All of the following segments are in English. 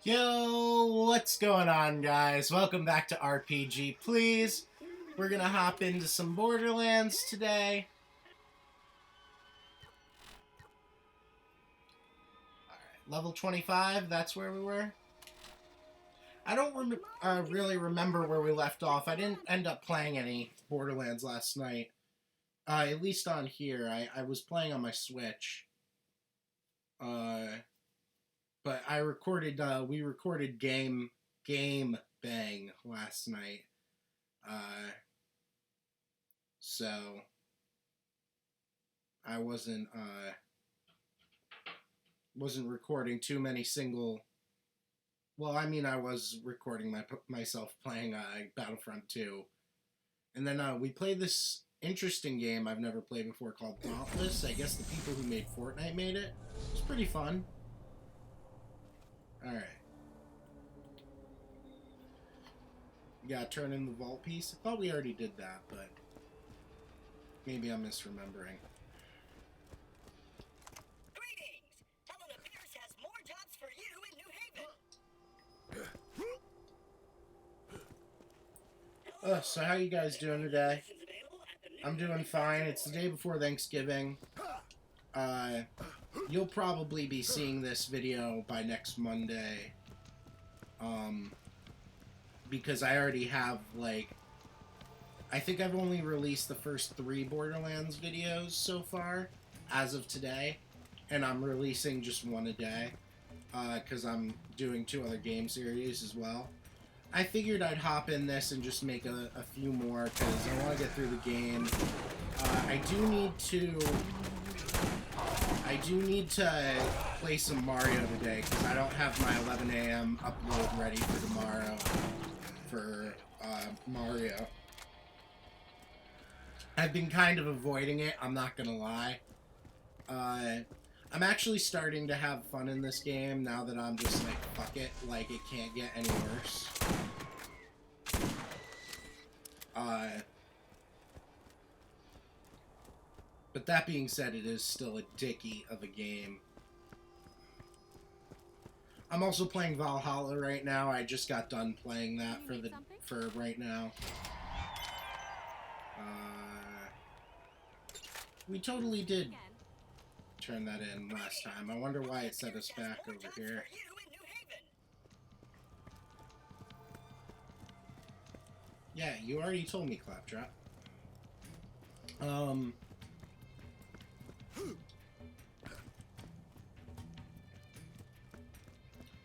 Yo, what's going on, guys? Welcome back to RPG Please. We're gonna hop into some Borderlands today. Alright, level 25, that's where we were. I don't really remember where we left off. I didn't end up playing any Borderlands last night. At least on here. I was playing on my Switch. But I recorded, we recorded Game Bang last night. So I wasn't recording too many single. Well, I mean, I was recording myself playing Battlefront 2, and then we played this interesting game I've never played before called Dauntless. I guess the people who made Fortnite made it. It's pretty fun. Alright. You gotta turn in the vault piece. I thought we already did that, but maybe I'm misremembering. Greetings! Helena Pierce has more jobs for you in New Haven. So how you guys doing today? I'm doing fine. It's the day before Thanksgiving. You'll probably be seeing this video by next Monday. Because I already have, like, I think I've only released the first 3 Borderlands videos so far, as of today. And I'm releasing just one a day, because I'm doing 2 other game series as well. I figured I'd hop in this and just make a few more, because I want to get through the game. I do need to play some Mario today, because I don't have my 11 a.m. upload ready for tomorrow for Mario. I've been kind of avoiding it, I'm not gonna lie. I'm actually starting to have fun in this game now that I'm just like, fuck it, like it can't get any worse. But that being said, it is still a dickie of a game. I'm also playing Valhalla right now. I just got done playing that for right now. We totally did turn that in last time. I wonder why it set us back over here. Yeah, you already told me, Claptrap.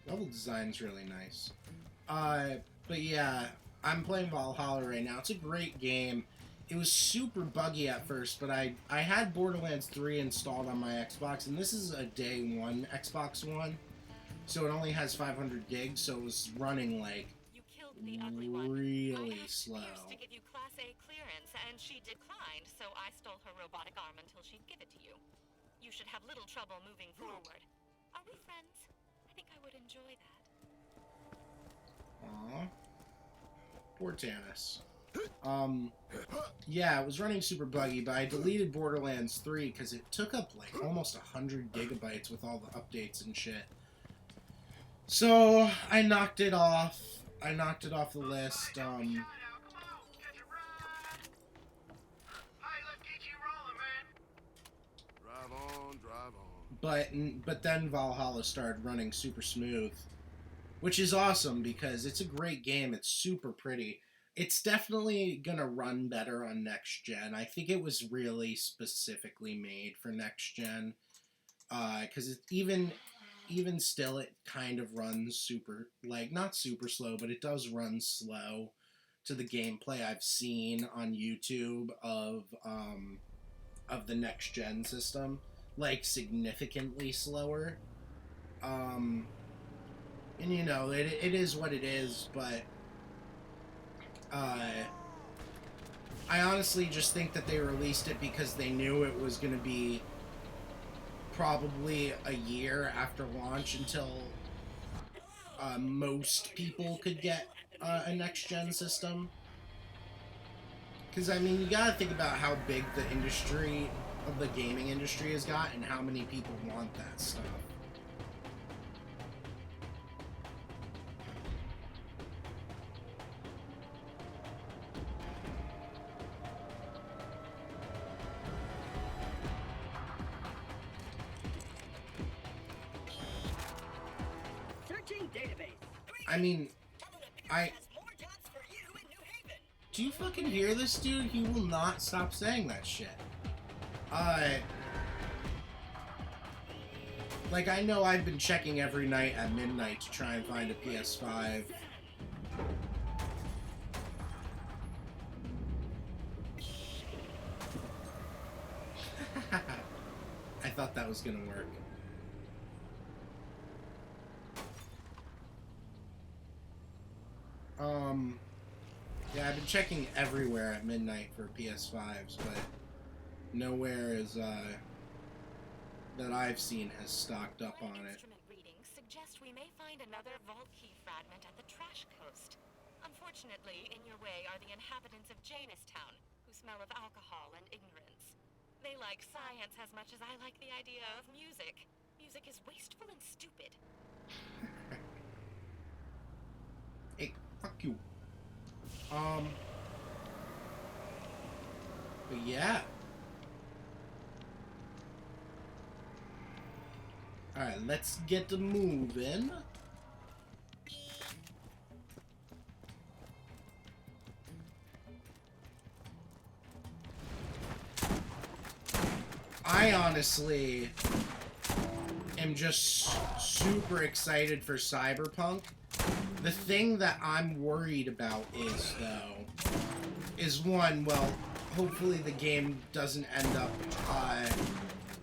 Level design's really nice. But yeah, I'm playing Valhalla right now. It's a great game. It was super buggy at first, but I had Borderlands 3 installed on my Xbox, and this is a day 1 Xbox One, so it only has 500 gigs, so it was running like really slow. To give you Class A clearance, and she declined, so I stole her robotic arm until she'd give it to you. You should have little trouble moving forward. Are we friends? I think I would enjoy that. Aww. Poor Tannis. Yeah, it was running super buggy, but I deleted Borderlands 3 because it took up like almost 100 gigabytes with all the updates and shit. So, I knocked it off. I knocked it off the list. But then Valhalla started running super smooth, which is awesome because it's a great game. It's super pretty. It's definitely gonna run better on next gen. I think it was really specifically made for next gen, because even still, it kind of runs super, like, not super slow, but it does run slow to the gameplay I've seen on YouTube of the next gen system. Like, significantly slower. And you know, it is what it is, but I honestly just think that they released it because they knew it was going to be probably a year after launch until most people could get a next-gen system. Because, I mean, you gotta think about how big the industry of the gaming industry has got and how many people want that stuff. I mean, Helen Pierce I... has more jobs for you in New Haven. Do you fucking hear this dude? He will not stop saying that shit. Like, I know I've been checking every night at midnight to try and find a PS5. I thought that was gonna work. Yeah, I've been checking everywhere at midnight for PS5s, but nowhere is, that I've seen has stocked up on it. Instrument readings suggest we may find another vault key fragment at the Trash Coast. Unfortunately, in your way are the inhabitants of Jamestown, who smell of alcohol and ignorance. They like science as much as I like the idea of music. Music is wasteful and stupid. Hey, fuck you. But yeah. Alright, let's get moving. I honestly am just super excited for Cyberpunk. The thing that I'm worried about is, though, is one, well, hopefully the game doesn't end up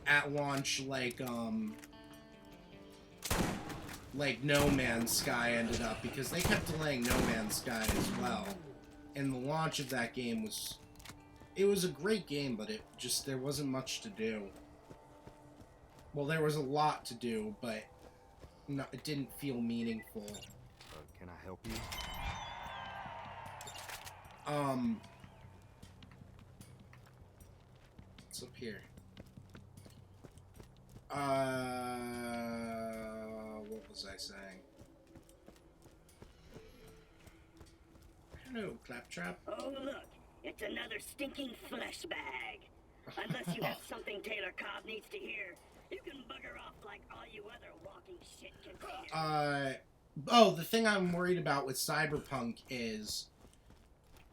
at launch like No Man's Sky ended up, because they kept delaying No Man's Sky as well. And the launch of that game was... It was a great game, but it just... there wasn't much to do. Well, there was a lot to do, but no, it didn't feel meaningful. Can I help you? What's up here? What was I saying? Hello, Claptrap. Oh, look. It's another stinking flesh bag. Unless you have something Taylor Cobb needs to hear, you can bugger off like all you other walking shit containers. Oh, the thing I'm worried about with Cyberpunk is,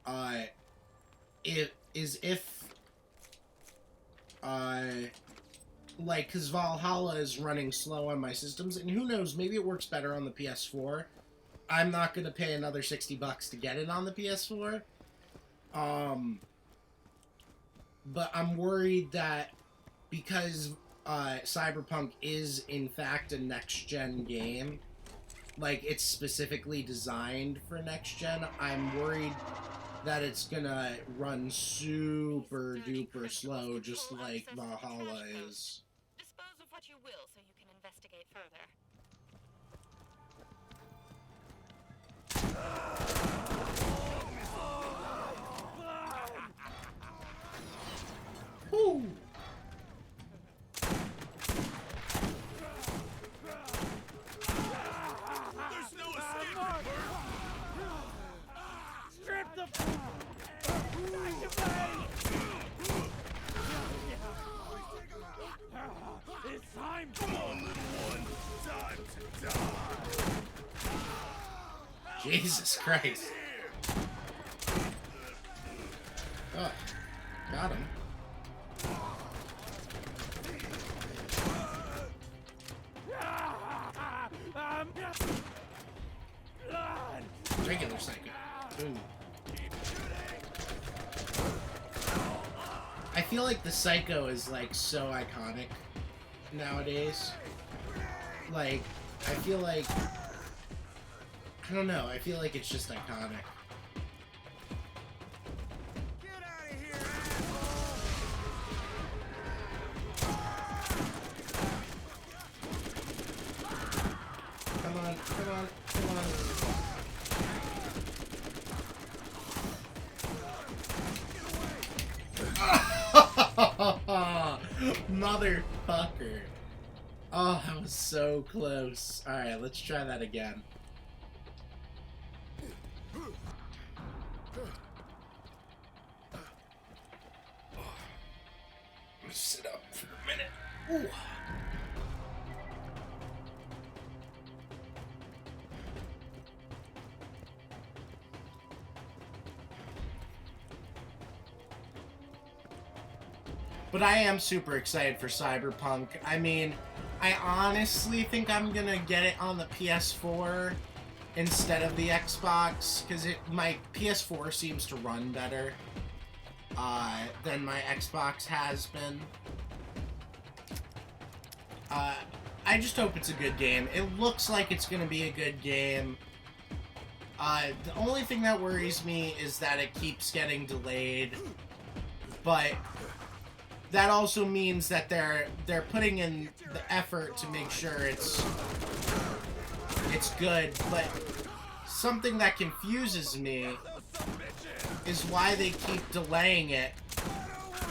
like, because Valhalla is running slow on my systems, and who knows, maybe it works better on the PS4. I'm not going to pay another $60 to get it on the PS4. But I'm worried that because Cyberpunk is, in fact, a next-gen game, like, it's specifically designed for next-gen, I'm worried that it's gonna run super duper slow, just like Valhalla is. Dispose of what you will so you can investigate further. Woo! There's no escape. Strip the... It's time! Come on, little one. Time to die. Jesus Christ. Oh, got him. Regular Psycho. Ooh. I feel like the Psycho is, like, so iconic nowadays. Like, I feel like... I don't know, I feel like it's just iconic. Get out of here, asshole! Come on, come on, come on. Motherfucker. Oh, that was so close. Alright, let's try that again. Sit up for a minute. Ooh. But I am super excited for Cyberpunk. I mean, I honestly think I'm gonna get it on the PS4 instead of the Xbox, because my PS4 seems to run better than my Xbox has been. I just hope it's a good game. It looks like it's gonna be a good game. The only thing that worries me is that it keeps getting delayed, but that also means that they're putting in the effort to make sure it's good. But something that confuses me is why they keep delaying it.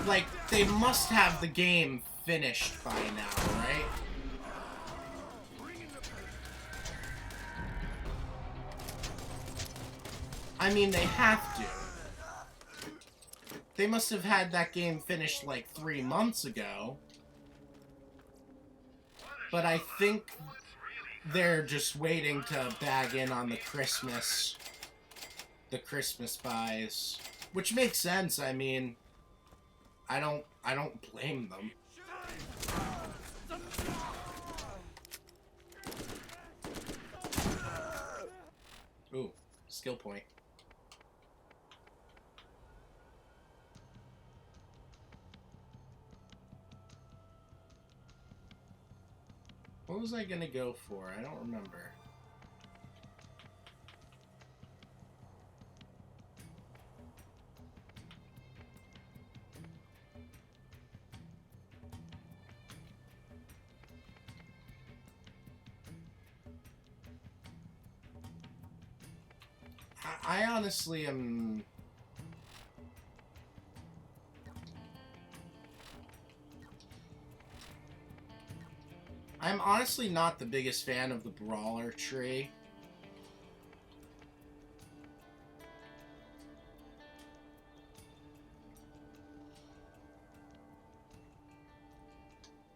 Like, they must have the game finished by now, right? I mean, they have to. They must have had that game finished like 3 months ago. But I think they're just waiting to bag in on the Christmas buys, which makes sense. I mean, I don't blame them. Ooh, skill point. What was I gonna go for? I don't remember. I honestly am... I'm honestly not the biggest fan of the brawler tree.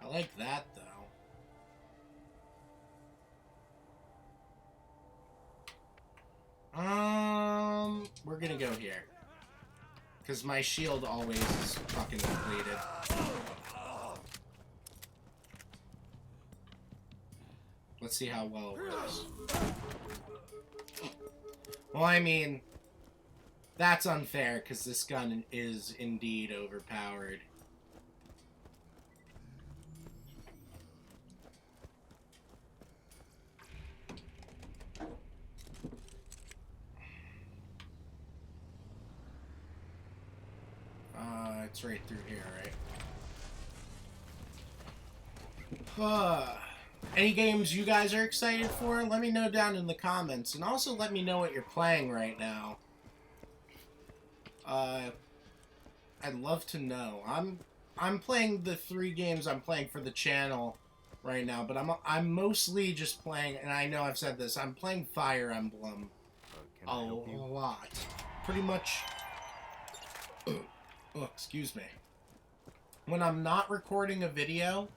I like that, though. We're gonna go here. Because my shield always is fucking depleted. Let's see how well it works. Well, I mean, that's unfair, because this gun is indeed overpowered. It's right through here, right? Any games you guys are excited for? Let me know down in the comments, and also let me know what you're playing right now. I'd love to know. I'm playing the 3 games I'm playing for the channel right now, but I'm mostly just playing, and I know I've said this, I'm playing Fire Emblem a lot. Pretty much. Oh, excuse me. When I'm not recording a video,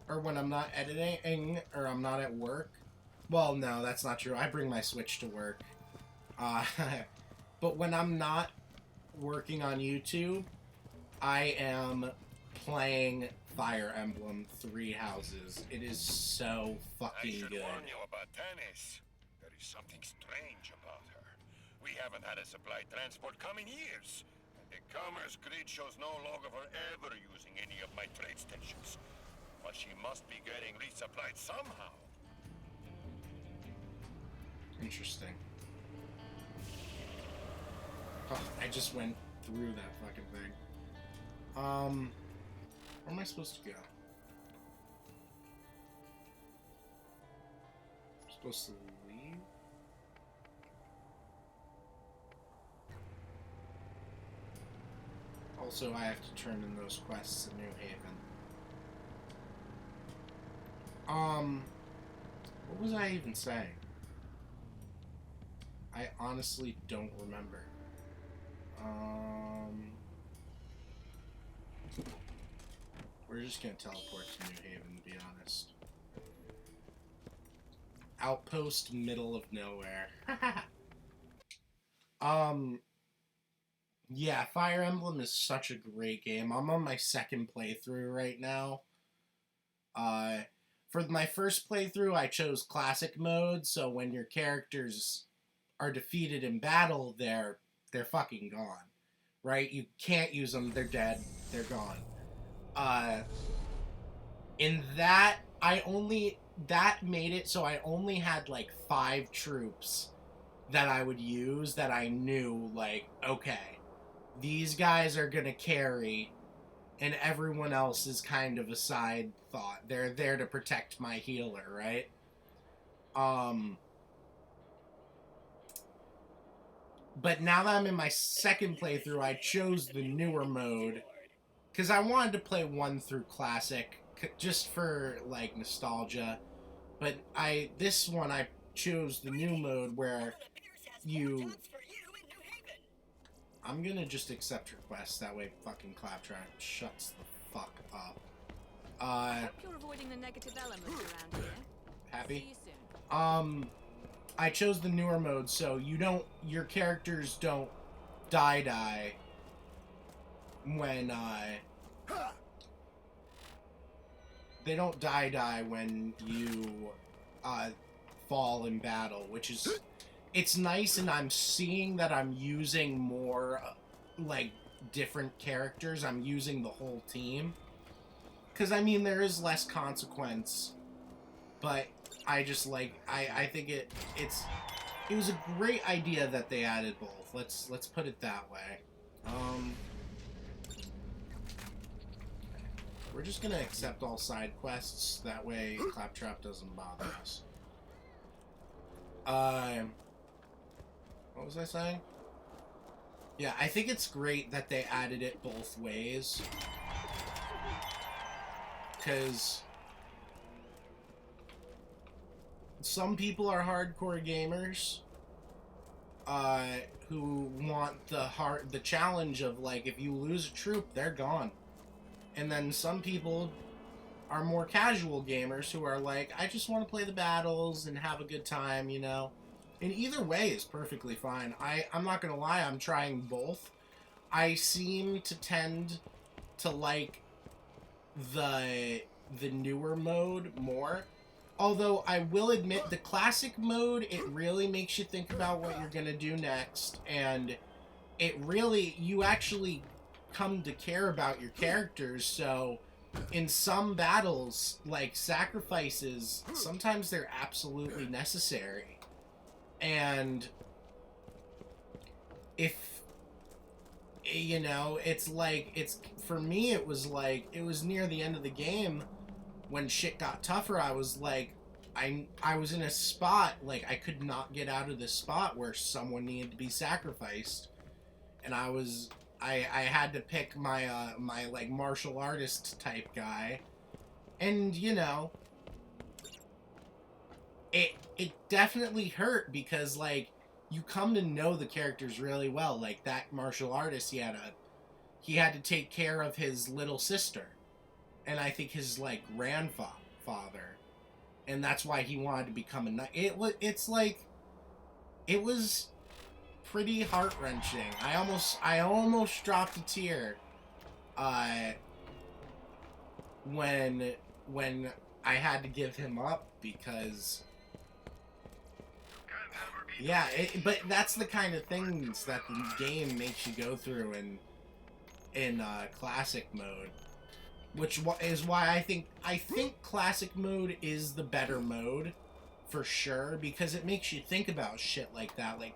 or when I'm not editing, or I'm not at work. Well, no, that's not true. I bring my Switch to work. But when I'm not working on YouTube, I am playing Fire Emblem 3 Houses. It is so fucking good. I should warn you about Tannis. There is something strange about her. We haven't had a supply transport come in years. And the commerce grid shows no log of her ever using any of my trade stations. But she must be getting resupplied somehow. Interesting. Oh, I just went through that fucking thing. Where am I supposed to go? I'm supposed to leave? Also, I have to turn in those quests in New Haven. What was I even saying? I honestly don't remember. We're just gonna teleport to New Haven, to be honest. Outpost, middle of nowhere. Yeah, Fire Emblem is such a great game. I'm on my second playthrough right now. For my first playthrough, I chose classic mode, so when your characters are defeated in battle, they're fucking gone, right? You can't use them; they're dead, they're gone. In that, that made it so I only had like 5 troops that I would use that I knew, like, okay, these guys are gonna carry, and everyone else is kind of a side thought. They're there to protect my healer, right? But now that I'm in my second playthrough, I chose the newer mode because I wanted to play 1 through classic just for like nostalgia. But this one I chose the new mode where you. I'm gonna just accept requests, that way fucking Claptrap shuts the fuck up. Hope you're avoiding the negative elements around here. Happy? See you soon. I chose the newer mode, so your characters don't die when, they don't die when you, fall in battle, which is, it's nice, and I'm seeing that I'm using more, like, different characters. I'm using the whole team. Because, I mean, there is less consequence, but I just, like, I think it was a great idea that they added both. Let's put it that way. We're just gonna accept all side quests, that way Claptrap doesn't bother us. What was I saying? Yeah, I think it's great that they added it both ways. Because some people are hardcore gamers who want the challenge of, like, if you lose a troop, they're gone. And then some people are more casual gamers who are like, I just want to play the battles and have a good time, you know? And either way is perfectly fine. I'm not gonna lie, I'm trying both. I seem to tend to like the newer mode more. Although I will admit, the classic mode, it really makes you think about what you're gonna do next, and you actually come to care about your characters, so in some battles, like sacrifices, sometimes they're absolutely necessary. And if, you know, for me, it was near the end of the game when shit got tougher. I was like, I was in a spot, like, I could not get out of this spot where someone needed to be sacrificed. And I had to pick my like martial artist type guy. And, you know, it definitely hurt because, like, you come to know the characters really well. Like, that martial artist, he had to take care of his little sister, and I think his, like, grandfather, and that's why he wanted to become a knight. It was pretty heart-wrenching. I almost dropped a tear when I had to give him up, because yeah, but that's the kind of things that the game makes you go through in classic mode, which is why I think classic mode is the better mode for sure, because it makes you think about shit like that. Like,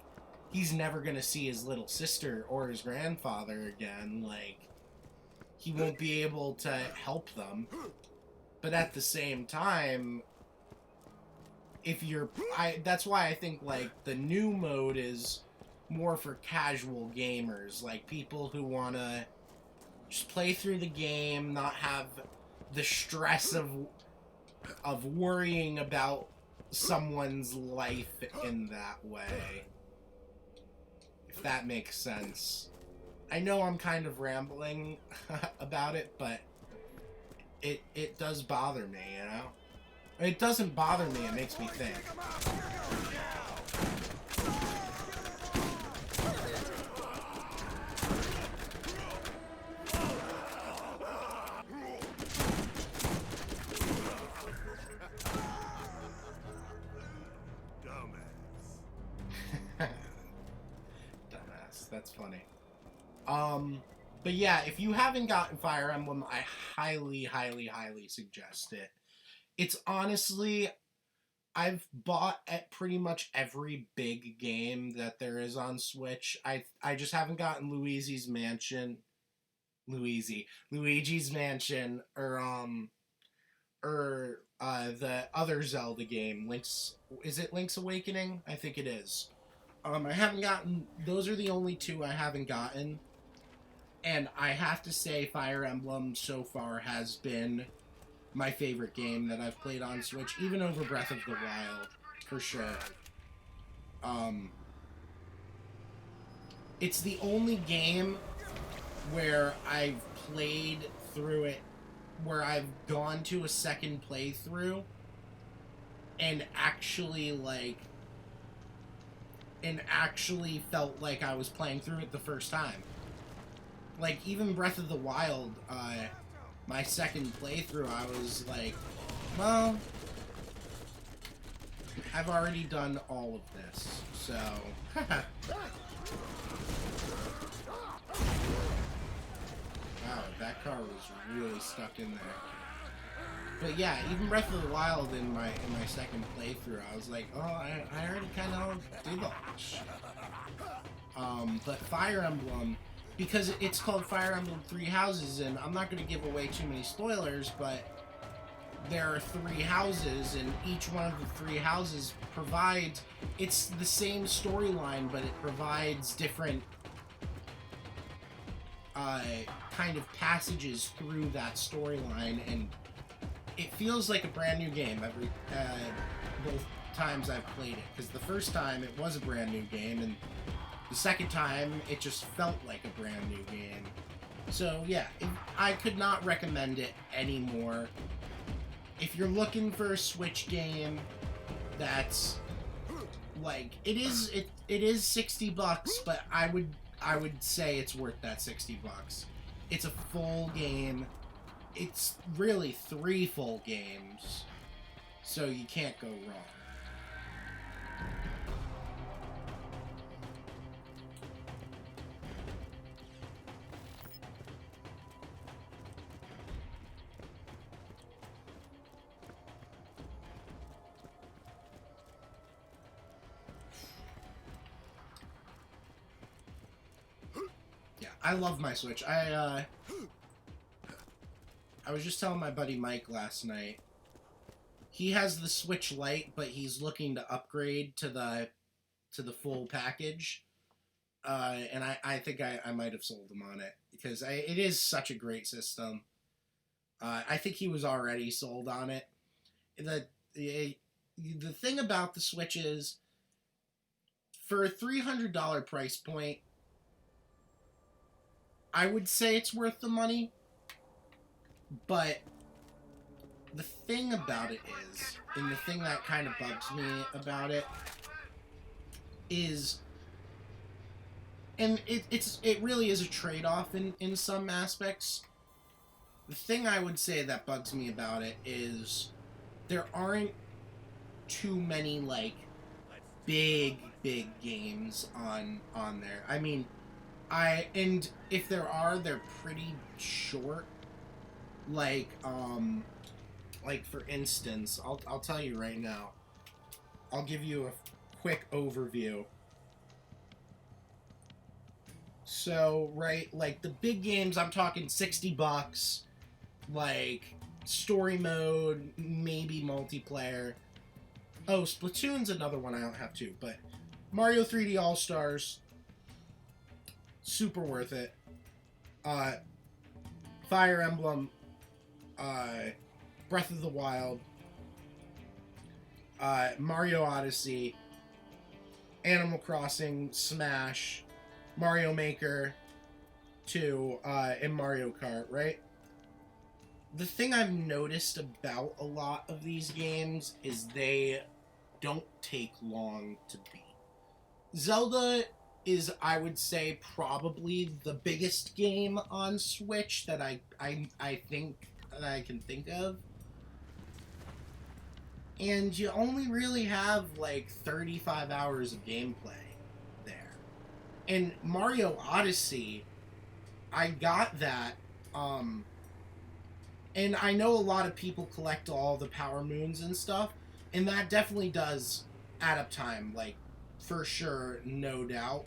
he's never gonna see his little sister or his grandfather again. Like, he won't be able to help them. But at the same time, that's why I think, like, the new mode is more for casual gamers, like people who want to just play through the game, not have the stress of worrying about someone's life in that way. If that makes sense. I know I'm kind of rambling about it, but it does bother me, you know? It doesn't bother me, it makes me think. That's funny. But yeah, if you haven't gotten Fire Emblem, I highly, highly, highly suggest it. It's honestly, I've bought at pretty much every big game that there is on Switch. I just haven't gotten Luigi's Mansion, or the other Zelda game, is it Link's Awakening? I think it is. I haven't gotten, those are the only two I haven't gotten. And I have to say Fire Emblem so far has been my favorite game that I've played on Switch, even over Breath of the Wild, for sure. It's the only game where I've played through it, where I've gone to a second playthrough and actually felt like I was playing through it the first time. Like, even Breath of the Wild, my second playthrough, I was like, well, I've already done all of this, so... Wow, that car was really stuck in there. But yeah, even Breath of the Wild in my second playthrough, I was like, oh, I already kind of did all this shit. But Fire Emblem, because it's called Fire Emblem Three Houses, and I'm not going to give away too many spoilers, but there are 3 houses, and each one of the 3 houses provides, it's the same storyline, but it provides different kind of passages through that storyline, and it feels like a brand new game every both times I've played it, because the first time it was a brand new game, and the second time it just felt like a brand new game. So yeah, I could not recommend it anymore. If you're looking for a Switch game that's like, it is $60, but I would say it's worth that $60. It's a full game. It's really 3 full games, so you can't go wrong. I love my Switch. I was just telling my buddy Mike last night. He has the Switch Lite, but he's looking to upgrade to the full package. And I think I might have sold him on it, because it is such a great system. I think he was already sold on it. The thing about the Switch is, for a $300 price point, I would say it's worth the money, but the thing about it is, and the thing that kind of bugs me about it is, and it really is a trade-off in some aspects. The thing I would say that bugs me about it is there aren't too many, like, big games on there. I mean, and if there are, they're pretty short. Like for instance, I'll tell you right now. I'll give you a quick overview. So, right, like the big games, I'm talking $60, like story mode, maybe multiplayer. Oh, Splatoon's another one I don't have too, but Mario 3D All-Stars, super worth it. Fire Emblem, Breath of the Wild, Mario Odyssey, Animal Crossing, Smash, Mario Maker 2, and Mario Kart, right? The thing I've noticed about a lot of these games is they don't take long to beat. Zelda is, I would say, probably the biggest game on Switch that I think that I can think of. And you only really have like 35 hours of gameplay there. And Mario Odyssey, I got that, and I know a lot of people collect all the Power Moons and stuff, and that definitely does add up time, like, for sure, no doubt.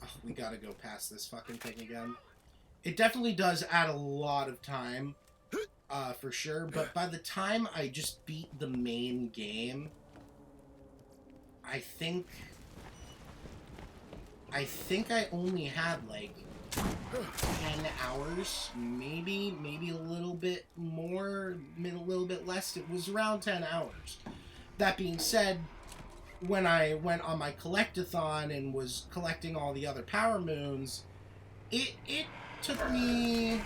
Oh, we gotta go past this fucking thing again. It definitely does add a lot of time, for sure, but by the time I just beat the main game, I think I only had, like, 10 hours, maybe a little bit more, a little bit less. It was around 10 hours. That being said, when I went on my collectathon and was collecting all the other Power Moons, it took me...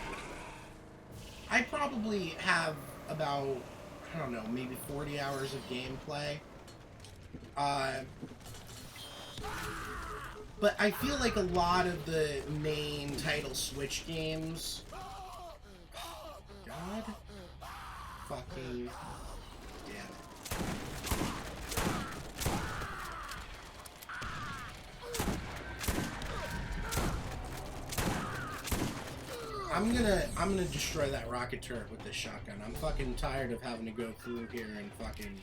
I probably have about, I don't know, maybe 40 hours of gameplay. But I feel like a lot of the main title Switch games... God? Fucking... damn it. I'm gonna destroy that rocket turret with this shotgun. I'm fucking tired of having to go through here and fucking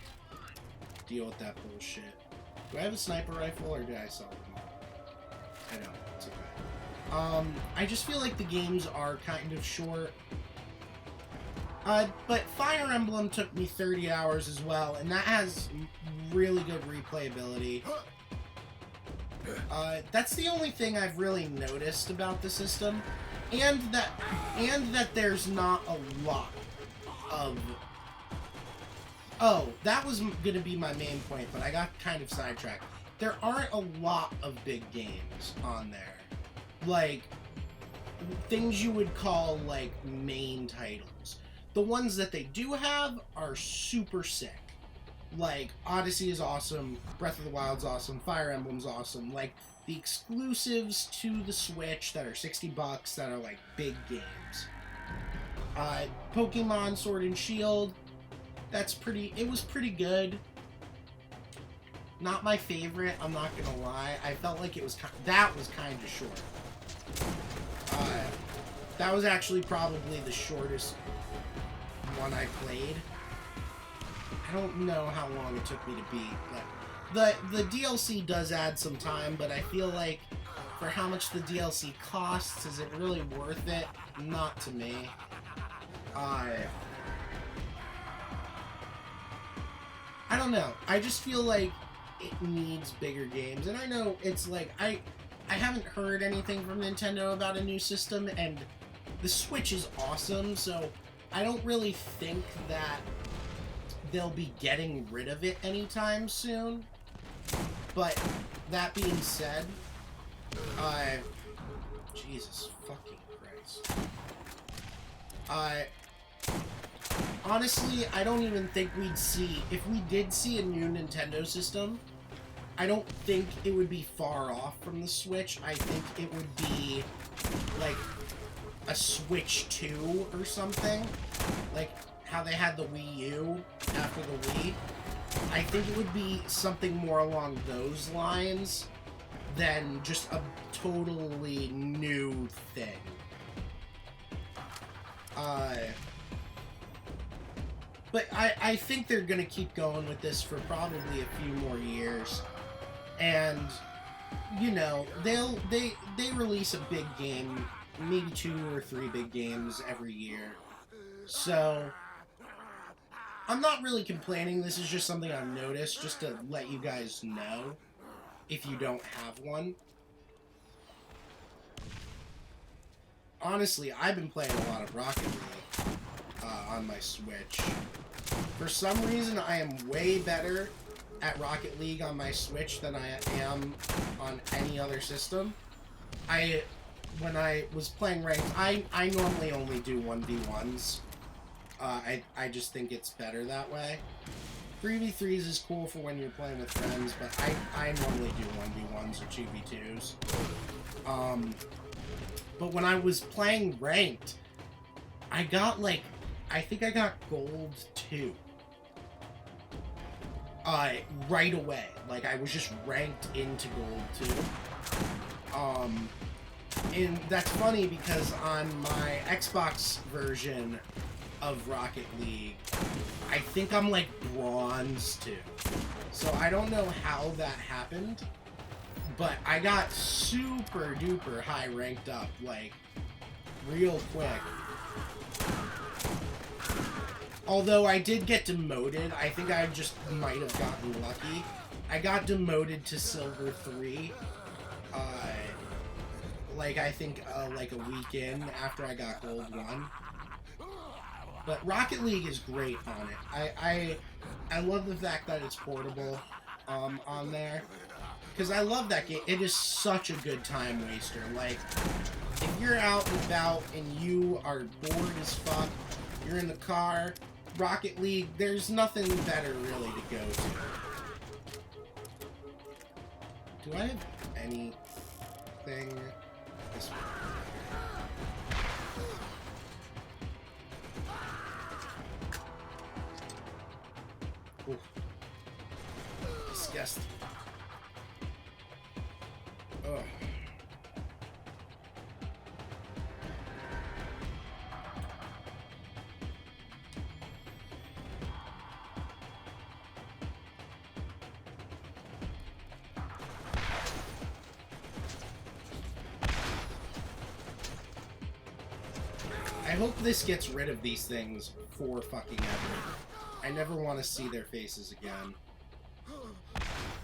deal with that bullshit. Do I have a sniper rifle or did I sell them? I don't. It's okay. I just feel like the games are kind of short. But Fire Emblem took me 30 hours as well, and that has really good replayability. That's the only thing I've really noticed about the system, and that there's not a lot of... Oh, that was gonna be my main point, but I got kind of sidetracked. There aren't a lot of big games on there. Like, things you would call, like, main titles. The ones that they do have are super sick. Like, Odyssey is awesome, Breath of the Wild's awesome, Fire Emblem's awesome. Like, the exclusives to the Switch that are $60 that are, like, big games. Pokemon Sword and Shield, it was pretty good. Not my favorite, I'm not gonna lie. I felt like that was kind of short. That was actually probably the shortest one I played. I don't know how long it took me to beat, but the DLC does add some time, but I feel like for how much the DLC costs, is it really worth it? Not to me. I don't know. I just feel like it needs bigger games, and I know it's like, I haven't heard anything from Nintendo about a new system, and the Switch is awesome, so I don't really think that they'll be getting rid of it anytime soon. But that being said, Jesus fucking Christ. Honestly, I don't even think we'd see... If we did see a new Nintendo system, I don't think it would be far off from the Switch. I think it would be, like, a Switch 2 or something. Like, how they had the Wii U after the Wii. I think it would be something more along those lines than just a totally new thing. But I think they're gonna keep going with this for probably a few more years. And, you know, they release a big game, maybe 2 or 3 big games every year. So, I'm not really complaining. This is just something I've noticed, just to let you guys know, if you don't have one. Honestly, I've been playing a lot of Rocket League on my Switch. For some reason, I am way better at Rocket League on my Switch than I am on any other system. When I was playing ranked, I normally only do 1v1s. I just think it's better that way. 3v3s is cool for when you're playing with friends, but I normally do 1v1s or 2v2s. But when I was playing ranked, I got, like, I think I got gold 2. Right away. Like, I was just ranked into gold 2. And that's funny because on my Xbox version of Rocket League, I think I'm like bronze 2. So I don't know how that happened, but I got super duper high ranked up, like, real quick. Although I did get demoted, I think I just might have gotten lucky. I got demoted to Silver 3, like, I think, like a week in after I got Gold 1. But Rocket League is great on it. I love the fact that it's portable, on there. Because I love that game. It is such a good time waster. Like, if you're out and about and you are bored as fuck, you're in the car, Rocket League, there's nothing better really to go to. Do I have anything? This one. Oof. Disgusting. Ugh. I hope this gets rid of these things for fucking ever. I never want to see their faces again.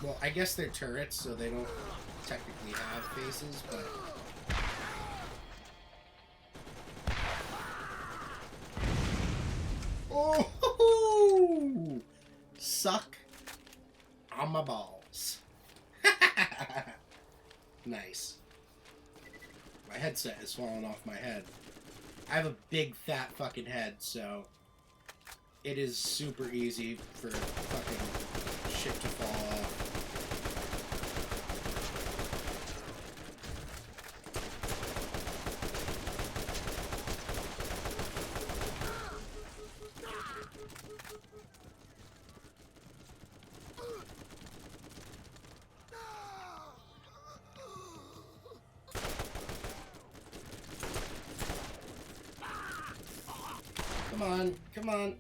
Well, I guess they're turrets, so they don't technically have faces, but... Oh! Suck on my balls. Nice. My headset is falling off my head. I have a big fat fucking head, so it is super easy for fucking shit to fall off. Come on, come on.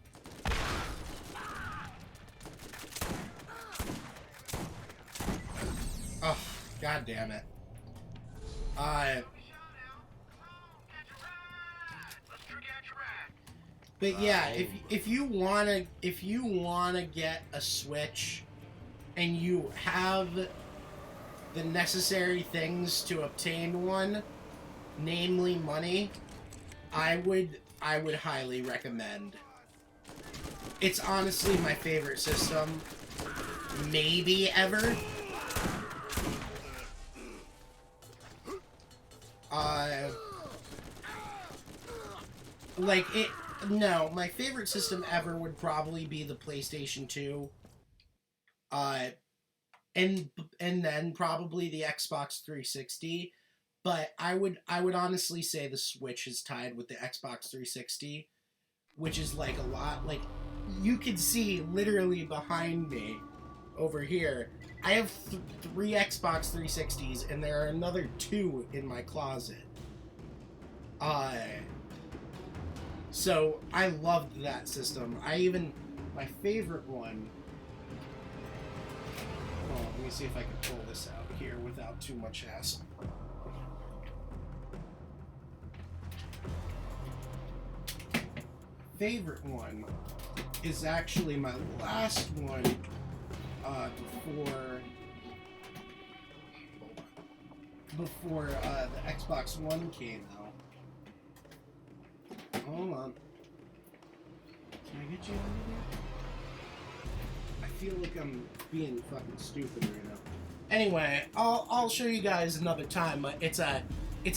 Oh, god damn it. But yeah, if you wanna get a Switch and you have the necessary things to obtain one, namely money, I would highly recommend. It's honestly my favorite system, maybe ever. Like, no, my favorite system ever would probably be the PlayStation 2. And then probably the Xbox 360. But I would honestly say the Switch is tied with the Xbox 360, which is like a lot. Like, you can see literally behind me over here, I have 3 Xbox 360s, and there are another 2 in my closet. So I loved that system. My favorite one. Well, let me see if I can pull this out here without too much hassle. Favorite one is actually my last one before the Xbox One came out. Hold on. Can I get you out of here? I feel like I'm being fucking stupid right now. Anyway, I'll show you guys another time. It's a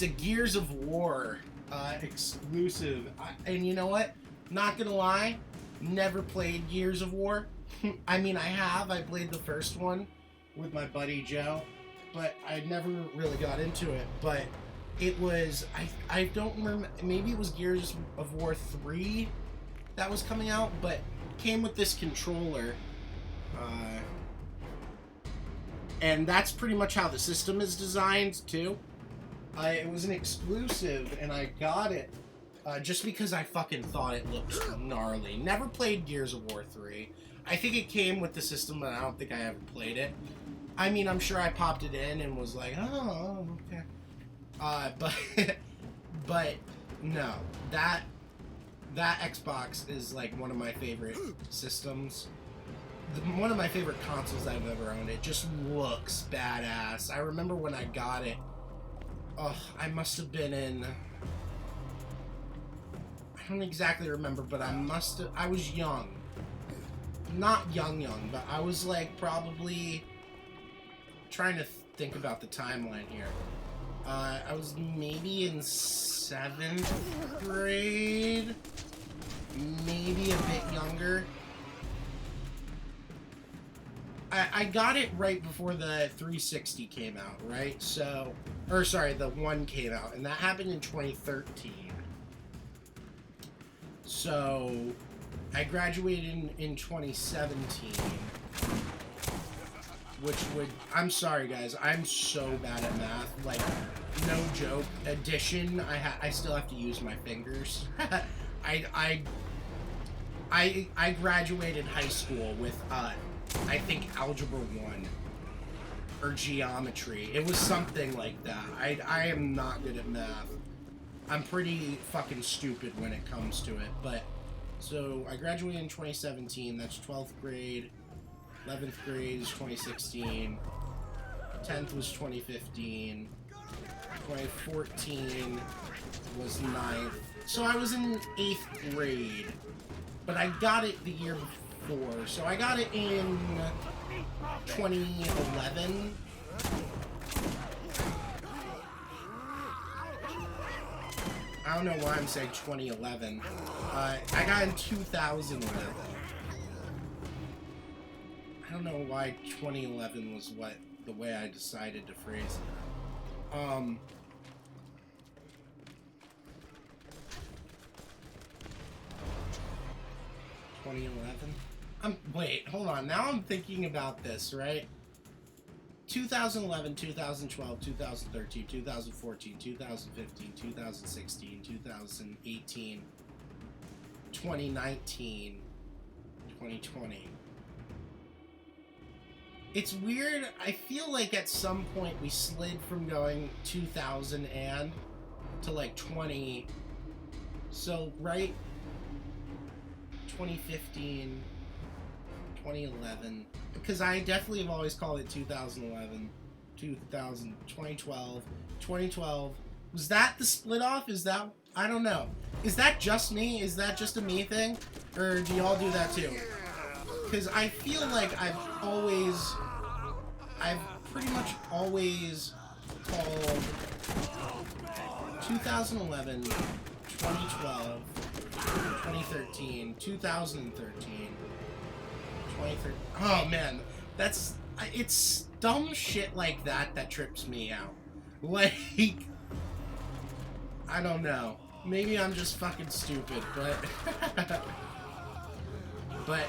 Gears of War exclusive. And you know what? Not gonna lie, never played Gears of War. I mean, I played the first one with my buddy Joe, but I never really got into it. But it was, I don't remember, maybe it was Gears of War 3 that was coming out, but came with this controller. And that's pretty much how the system is designed, too. It was an exclusive, and I got it just because I fucking thought it looked gnarly. Never played Gears of War 3. I think it came with the system, but I don't think I ever played it. I mean, I'm sure I popped it in and was like, oh, okay. But no, that Xbox is like one of my favorite systems. One of my favorite consoles I've ever owned. It just looks badass. I remember when I got it. Oh, I must have been in... I don't exactly remember, but I was young. Not young, but I was like probably... trying to think about the timeline here. I was maybe in 7th grade, maybe a bit younger. I got it right before the 360 came out, right? So, or sorry, the 1 came out, and that happened in 2013. So, I graduated in 2017. Which would... I'm sorry, guys. I'm so bad at math. Like, no joke. Addition, I still have to use my fingers. I graduated high school with, I think, Algebra 1. Or Geometry. It was something like that. I am not good at math. I'm pretty fucking stupid when it comes to it. But, so, I graduated in 2017. That's 12th grade. 11th grade is 2016, 10th was 2015, 2014 was 9th, so I was in 8th grade, but I got it the year before, so I got it in 2011. I don't know why I'm saying 2011. I got it in 2011. I don't know why 2011 was the way I decided to phrase it. 2011? Wait, hold on. Now I'm thinking about this, right? 2011, 2012, 2013, 2014, 2015, 2016, 2018, 2019, 2020. It's weird. I feel like at some point we slid from going 2000 and to like 20. So, right? 2015, 2011. Because I definitely have always called it 2011, 2012, 2012. Was that the split off? Is that... I don't know. Is that just me? Is that just a me thing? Or do y'all do that too? Because I feel like I've pretty much always called 2011, 2012, 2013, 2013, 2013. Oh man, it's dumb shit like that trips me out. Like, I don't know. Maybe I'm just fucking stupid, but... but...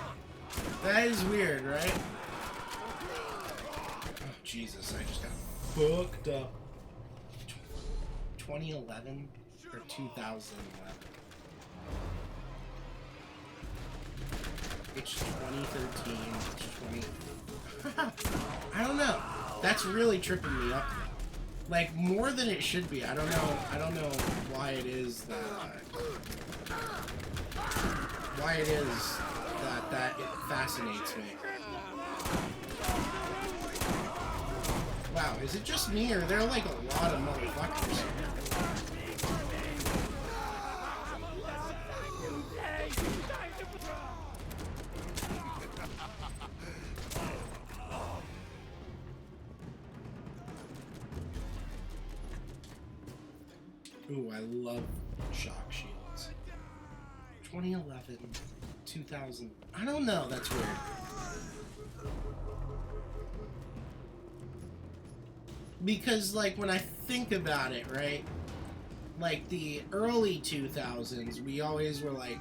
that is weird, right? Oh, Jesus, I just got fucked up. 2011 or 2011? It's 2013. It's 20... I don't know. That's really tripping me up. Like, more than it should be. I don't know why it is that... why it is that it fascinates me. Wow, is it just me, or are there like a lot of motherfuckers? Ooh, I love shock shields. 2011, 2000. I don't know, that's weird. Because, like, when I think about it, right? Like, the early 2000s, we always were like,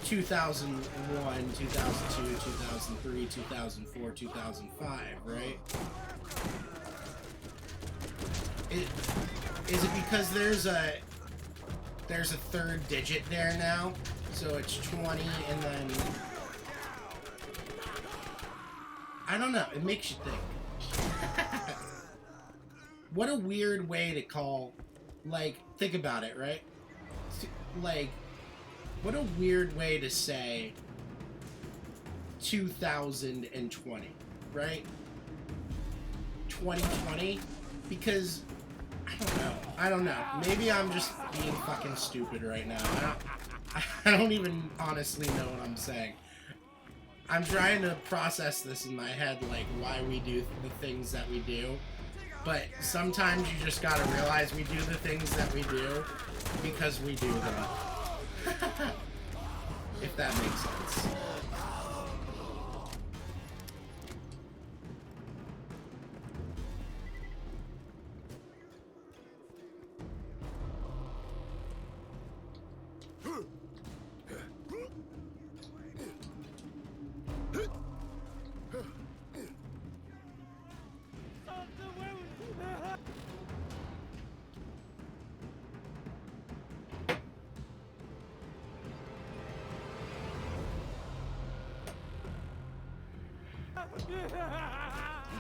2001, 2002, 2003, 2004, 2005, right? Is it because there's a third digit there now? So it's 20 and then... I don't know. It makes you think. What a weird way to call... Like, think about it, right? Like, what a weird way to say 2020, right? 2020? Because, I don't know. Maybe I'm just being fucking stupid right now. I don't even honestly know what I'm saying. I'm trying to process this in my head, like, why we do the things that we do. But sometimes you just gotta realize we do the things that we do because we do them. If that makes sense.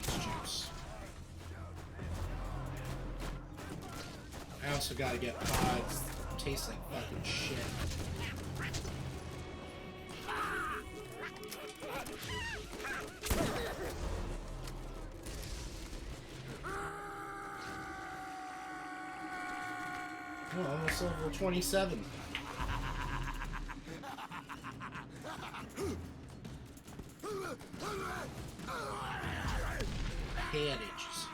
Juice. I also gotta get pods. Taste like fucking shit. Oh, almost level 27. Bandages.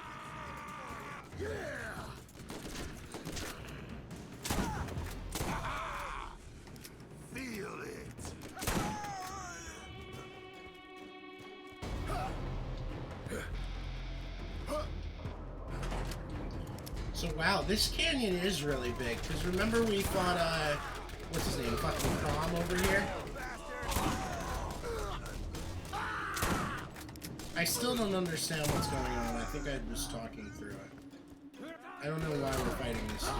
Feel it. So wow, this canyon is really big. Because remember we fought what's his name? Fucking Prom over here. I still don't understand what's going on. I think I was talking through it. I don't know why we're fighting this dude.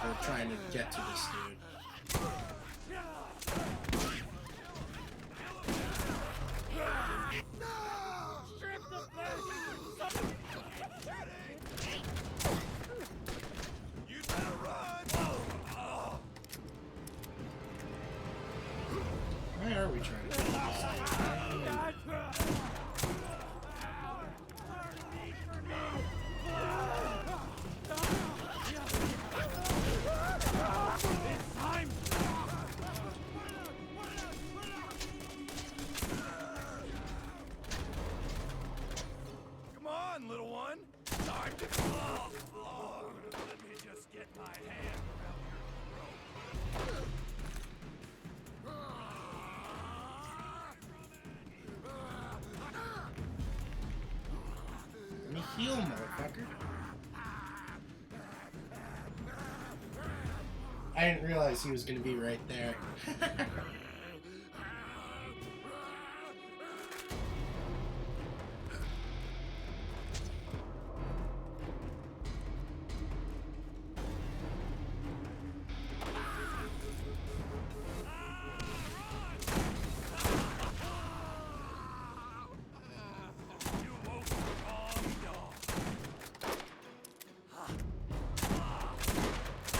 Or trying to get to this dude. Why are we trying to get to this dude? Come on, little one. Time to let me just get my hand around your Let me heal, motherfucker. I didn't realize he was gonna be right there.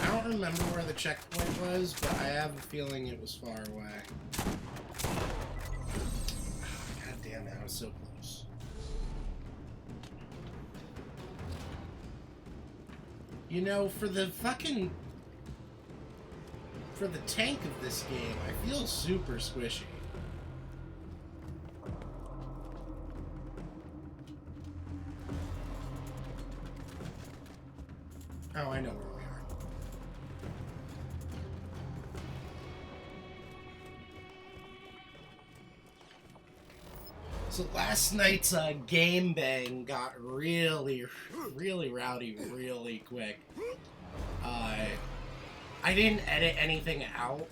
I don't remember where the checkpoint was, but I have a feeling it was far away. God damn it, I was so close. You know, for the tank of this game, I feel super squishy. Oh, I know where we are. So last night's game bang got really rowdy really quick. I didn't edit anything out.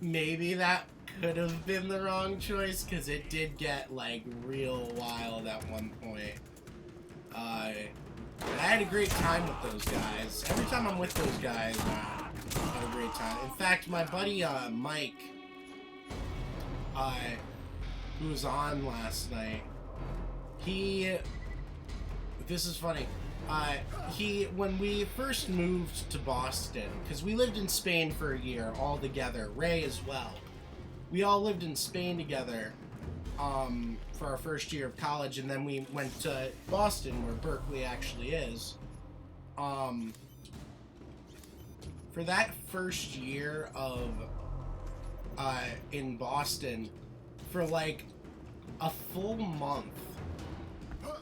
Maybe that could have been the wrong choice, because it did get, like, real wild at one point. I had a great time with those guys. Every time I'm with those guys, I have a great time. In fact, my buddy, Mike, who was on last night, this is funny, when we first moved to Boston, because we lived in Spain for a year all together, Ray as well. We all lived in Spain together for our first year of college, and then we went to Boston, where Berkeley actually is. For that first year of in Boston, for like a full month,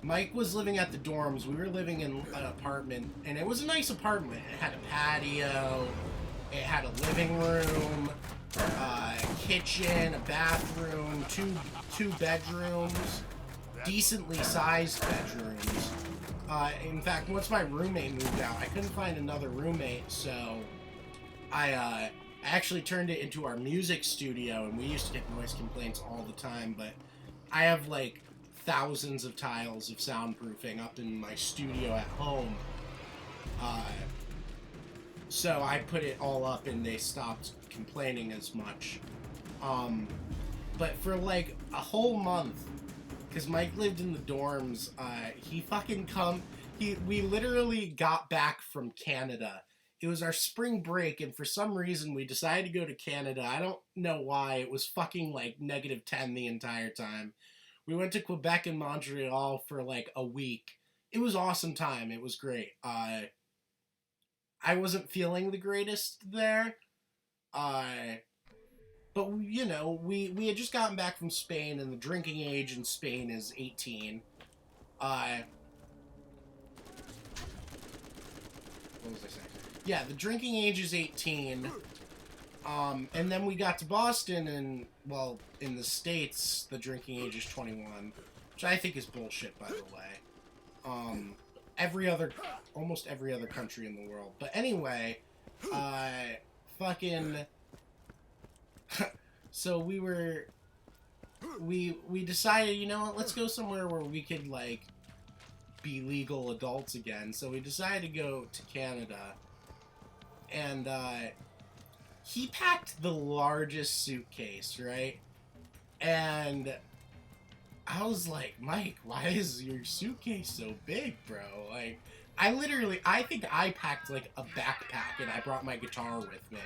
Mike was living at the dorms. We were living in an apartment, and it was a nice apartment. It had a patio, it had a living room, a kitchen, a bathroom, two bedrooms, decently sized bedrooms. In fact, once my roommate moved out, I couldn't find another roommate, so I actually turned it into our music studio, and we used to get noise complaints all the time, but I have like thousands of tiles of soundproofing up in my studio at home. So I put it all up and they stopped complaining as much. But for like a whole month, because Mike lived in the dorms, we literally got back from Canada. It was our spring break, and for some reason we decided to go to Canada. I don't know why. It was fucking like -10 the entire time. We went to Quebec and Montreal for like a week. It was awesome time. It was great. I wasn't feeling the greatest there. But, you know, we had just gotten back from Spain, and the drinking age in Spain is 18. What was I saying? Yeah, the drinking age is 18. And then we got to Boston, and, well, in the States, the drinking age is 21, which I think is bullshit, by the way. Almost every other country in the world. But anyway, so we decided, you know what, let's go somewhere where we could, like, be legal adults again. So we decided to go to Canada, and, he packed the largest suitcase, right? And I was like, Mike, why is your suitcase so big, bro? Like, I think I packed, like, a backpack, and I brought my guitar with me.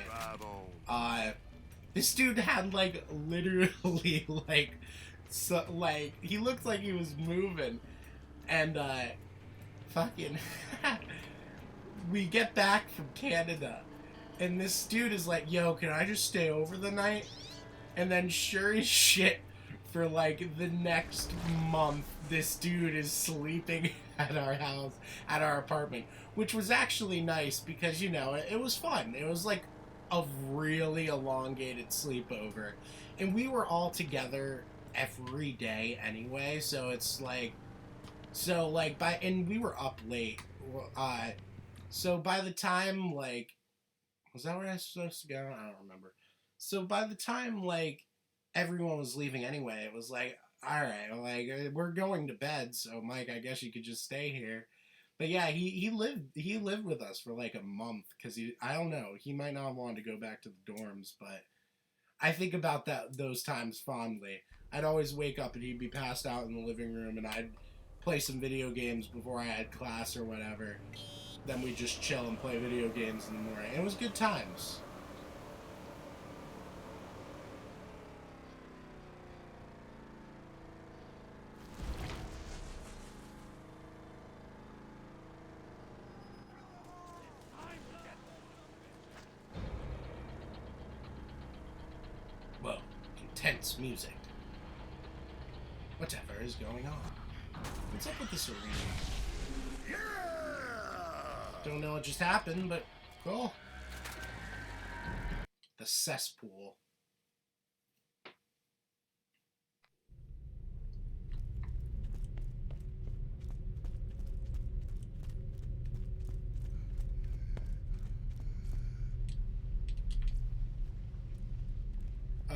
This dude had, like, literally, like, he looked like he was moving. And, we get back from Canada, and this dude is like, yo, can I just stay over the night? And then sure as shit, for like the next month, this dude is sleeping at our house, at our apartment, which was actually nice because, you know, it was fun. It was like a really elongated sleepover. And we were all together every day anyway, so it's like, and we were up late. So by the time, like, was that where I was supposed to go? I don't remember. So by the time, like, everyone was leaving anyway, it was like, alright, like, we're going to bed, so Mike, I guess you could just stay here. But yeah, he lived with us for like a month, because I don't know, he might not have wanted to go back to the dorms, but I think about those times fondly. I'd always wake up and he'd be passed out in the living room, and I'd play some video games before I had class or whatever. Then we'd just chill and play video games in the morning. It was good times. Whoa, intense music. Whatever is going on? What's up with this arena? Don't know what just happened, but cool. The cesspool.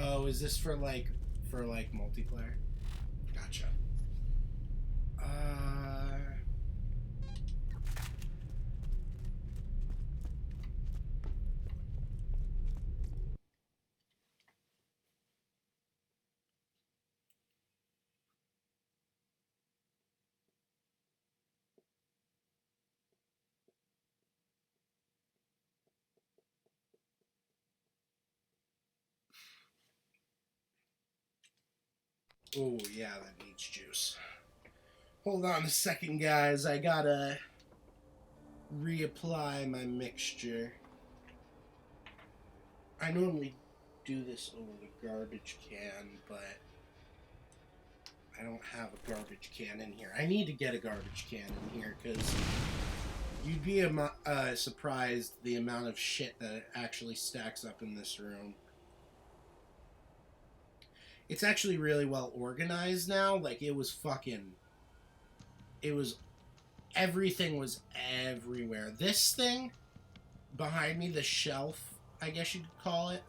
Oh, is this for like multiplayer? Gotcha. Oh, yeah, that needs juice. Hold on a second, guys. I gotta reapply my mixture. I normally do this over the garbage can, but I don't have a garbage can in here. I need to get a garbage can in here, because you'd be surprised the amount of shit that actually stacks up in this room. It's actually really well organized now. Like, everything was everywhere. This thing behind me, the shelf, I guess you'd call it,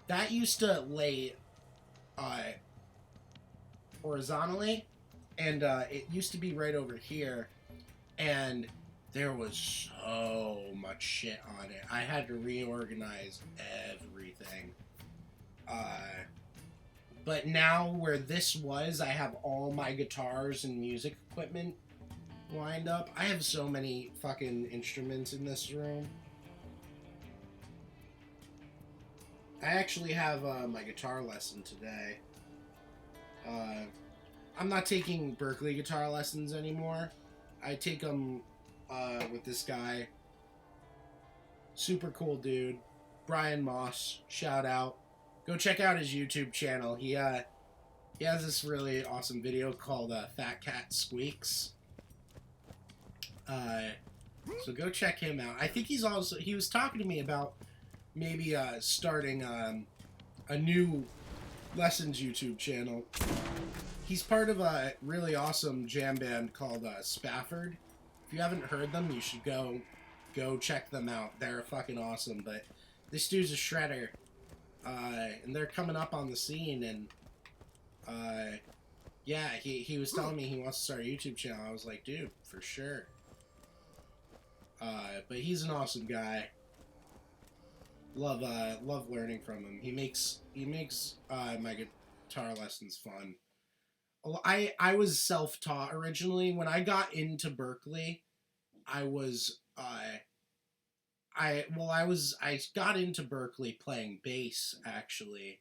that used to lay horizontally, and it used to be right over here, and there was so much shit on it. I had to reorganize everything. But now where this was, I have all my guitars and music equipment lined up. I have so many fucking instruments in this room. I actually have my guitar lesson today. I'm not taking Berkeley guitar lessons anymore. I take them with this guy. Super cool dude. Brian Moss. Shout out. Go check out his YouTube channel. He has this really awesome video called Fat Cat Squeaks. So go check him out. I think he was talking to me about maybe starting a new lessons YouTube channel. He's part of a really awesome jam band called Spafford. If you haven't heard them, you should go check them out. They're fucking awesome. But this dude's a shredder, and they're coming up on the scene. And yeah, he was telling me he wants to start a YouTube channel. I was like, dude, for sure. But he's an awesome guy. Love learning from him. He makes my guitar lessons fun. I was self-taught originally. When I got into Berkeley, I got into Berkeley playing bass, actually.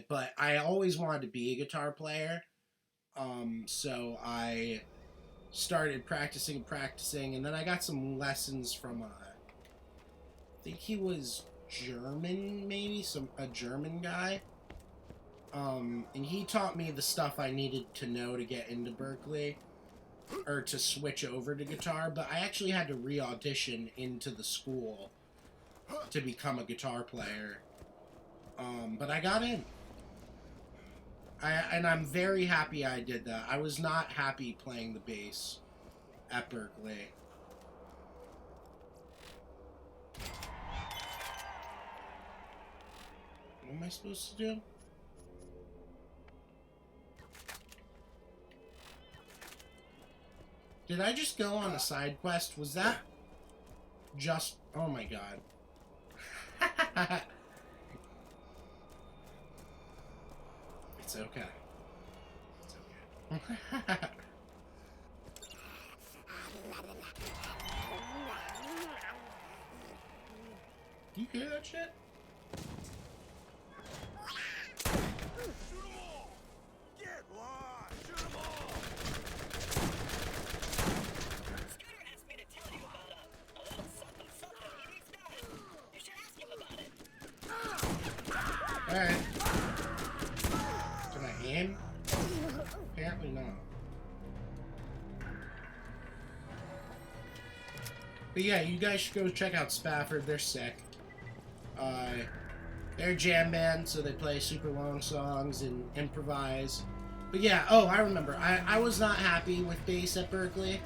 But I always wanted to be a guitar player. So I started practicing, and then I got some lessons from I think he was German, maybe a German guy. And he taught me the stuff I needed to know to get into Berkeley, or to switch over to guitar, but I actually had to re-audition into the school to become a guitar player. But I got in. And I'm very happy I did that. I was not happy playing the bass at Berkeley. What am I supposed to do? Did I just go on a side quest? Was that just... Oh my god. It's okay. It's okay. Do you hear that shit? Shoot 'em all! Get lost! Shoot 'em all! Scooter asked me to tell you about a little something he needs done. You should ask him about it. Alright. Can I aim? Apparently not. But yeah, you guys should go check out Spafford. They're sick. They're a jam band, so they play super long songs and improvise. But yeah, oh, I remember. I was not happy with bass at Berkeley.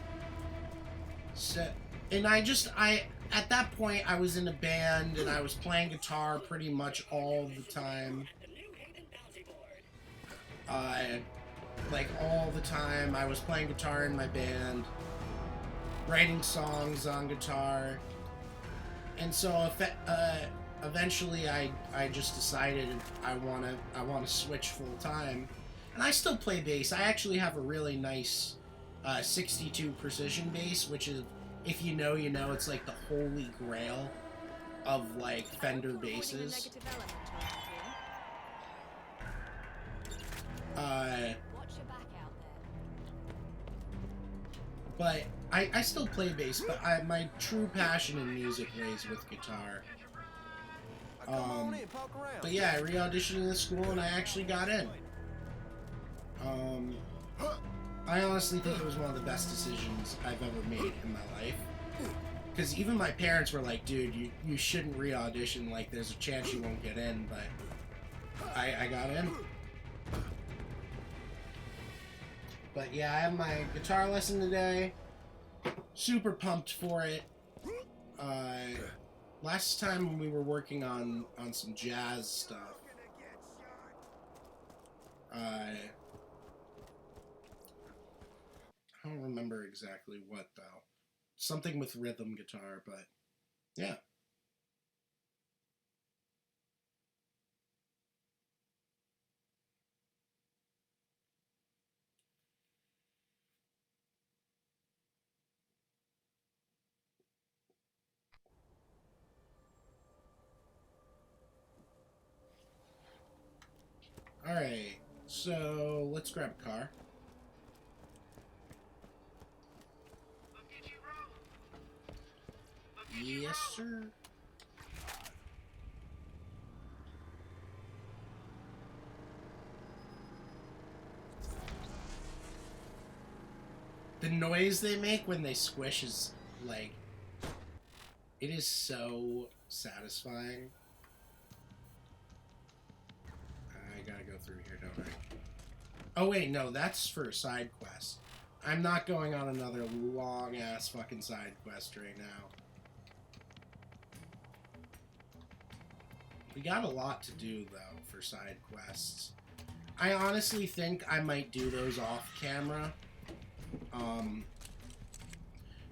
So, and at that point, I was in a band, and I was playing guitar pretty much all the time. like all the time. I was playing guitar in my band, writing songs on guitar, and so eventually I just decided I wanna switch full time, and I still play bass. I actually have a really nice 62 precision bass, which is, if you know, you know. It's like the holy grail of like Fender basses. Watch your back out there. But I still play bass, but my true passion in music lays with guitar. But yeah, I re-auditioned in the school and I actually got in. I honestly think it was one of the best decisions I've ever made in my life. Because even my parents were like, dude, you shouldn't re-audition, like there's a chance you won't get in, but I got in. But yeah, I have my guitar lesson today. Super pumped for it. Last time we were working on some jazz stuff. I don't remember exactly what though. Something with rhythm guitar, but yeah. Alright, so let's grab a car. Yes, sir. The noise they make when they squish is, like, it is so satisfying. I gotta go through here, don't I? Oh, wait, no, that's for a side quest. I'm not going on another long-ass fucking side quest right now. We got a lot to do, though, for side quests. I honestly think I might do those off-camera.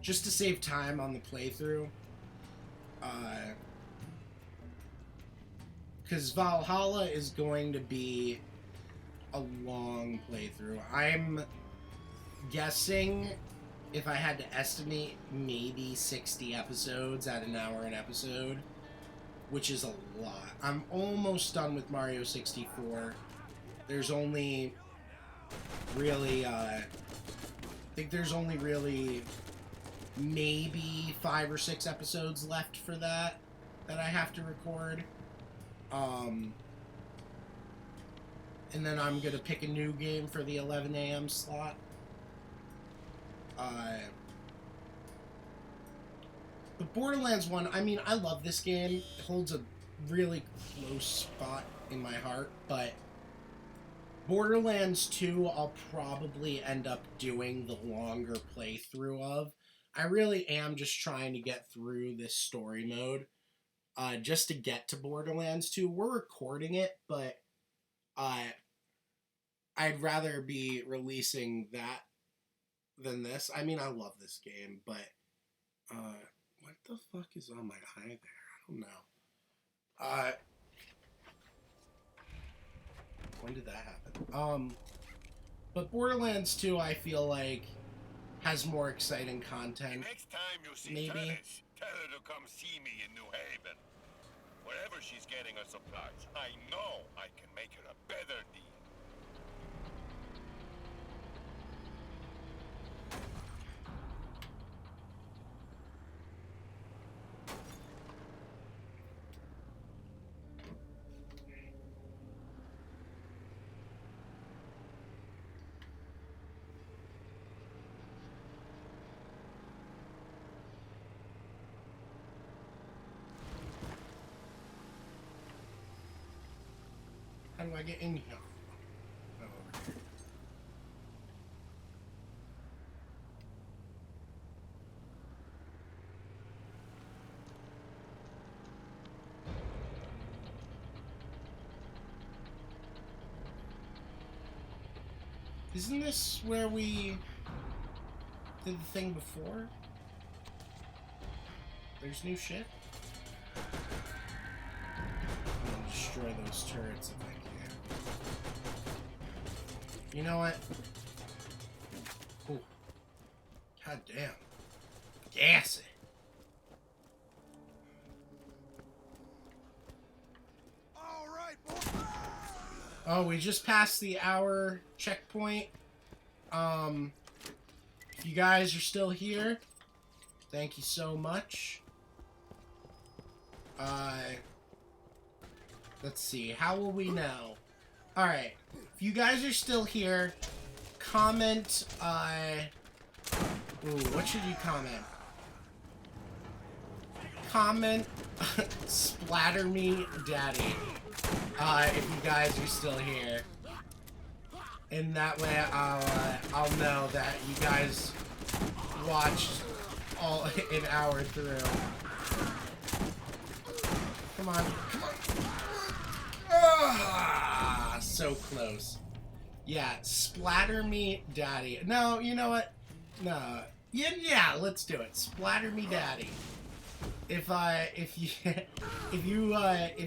Just to save time on the playthrough. Because Valhalla is going to be a long playthrough. I'm guessing, if I had to estimate, maybe 60 episodes at an hour an episode, which is a lot. I'm almost done with Mario 64. There's only really, I think there's only really maybe 5 or 6 episodes left for that I have to record. And then I'm gonna pick a new game for the 11 a.m. slot. The Borderlands one, I mean, I love this game. It holds a really close spot in my heart, but Borderlands 2 I'll probably end up doing the longer playthrough of. I really am just trying to get through this story mode, just to get to Borderlands 2. We're recording it, but I'd rather be releasing that than this. I mean, I love this game, but what the fuck is on my eye there? I don't know. When did that happen? But Borderlands 2, I feel like, has more exciting content. Next time you see Maybe. Tennis, tell her to come see me in New Haven. Wherever she's getting her supplies, I know I can make her a better deal. How do I get in here? Oh, over here. Isn't this where we did the thing before? There's new shit? I'm gonna destroy those turrets if I can. You know what? Ooh. God damn. Gassy. All right, boy. Oh, we just passed the hour checkpoint. If you guys are still here, thank you so much. Let's see. How will we know? Alright. If you guys are still here, comment, ooh, what should you comment? Comment, splatter me daddy. If you guys are still here. And that way, I'll know that you guys watched all an hour through. Come on, come on. Ah, so close. Yeah, splatter me daddy. No, you know what? No. Yeah, let's do it. Splatter me daddy. If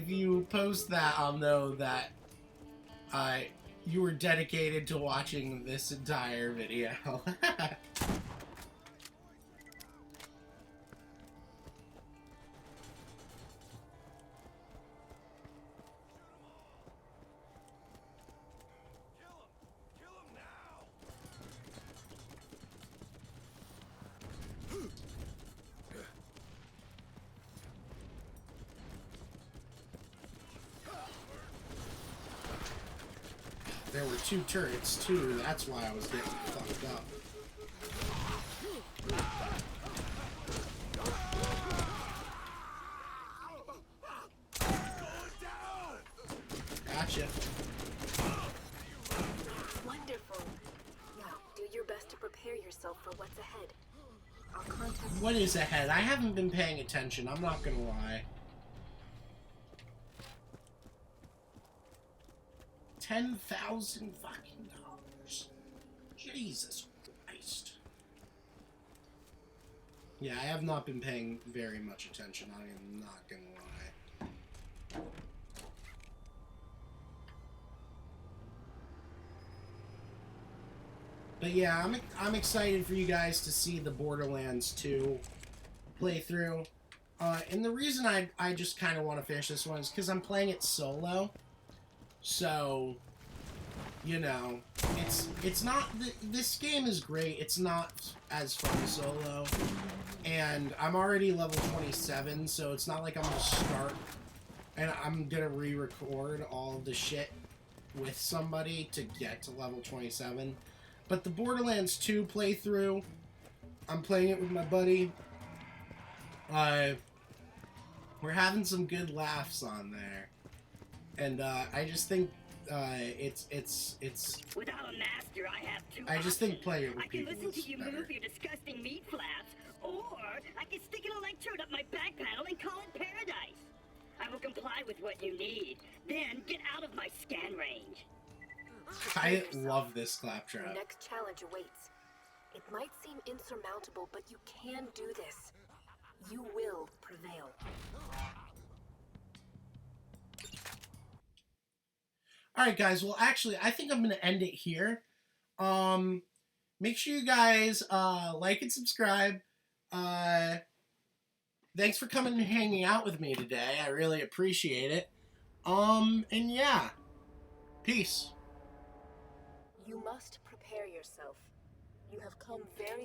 you post that, I'll know that you were dedicated to watching this entire video. Kill him now. There were two turrets too, that's why I was getting fucked up. Gotcha. Wonderful. Now, do your best to prepare yourself for what's ahead. I'll contact What is ahead? I haven't been paying attention, I'm not gonna lie. 10,000 fucking dollars. Jesus Christ. Yeah, I have not been paying very much attention, I am not gonna lie. But yeah, I'm excited for you guys to see the Borderlands 2 playthrough. And the reason I just kind of want to finish this one is because I'm playing it solo. So, you know, it's not, this game is great, it's not as fun solo, and I'm already level 27, so it's not like I'm gonna start, and I'm gonna re-record all of the shit with somebody to get to level 27, but the Borderlands 2 playthrough, I'm playing it with my buddy, we're having some good laughs on there. And I just think it's Without a master, I have two I just think options. playing it with I can people listen to is you better. move your disgusting meat flaps, or I can stick an electrode up my back panel and call it paradise. I will comply with what you need. Then get out of my scan range. I love this Your claptrap. next challenge awaits. It might seem insurmountable, but you can do this. You will prevail. Alright guys, well actually I think I'm gonna end it here. Make sure you guys like and subscribe. Thanks for coming and hanging out with me today. I really appreciate it. And yeah. Peace. You must prepare yourself. You have come very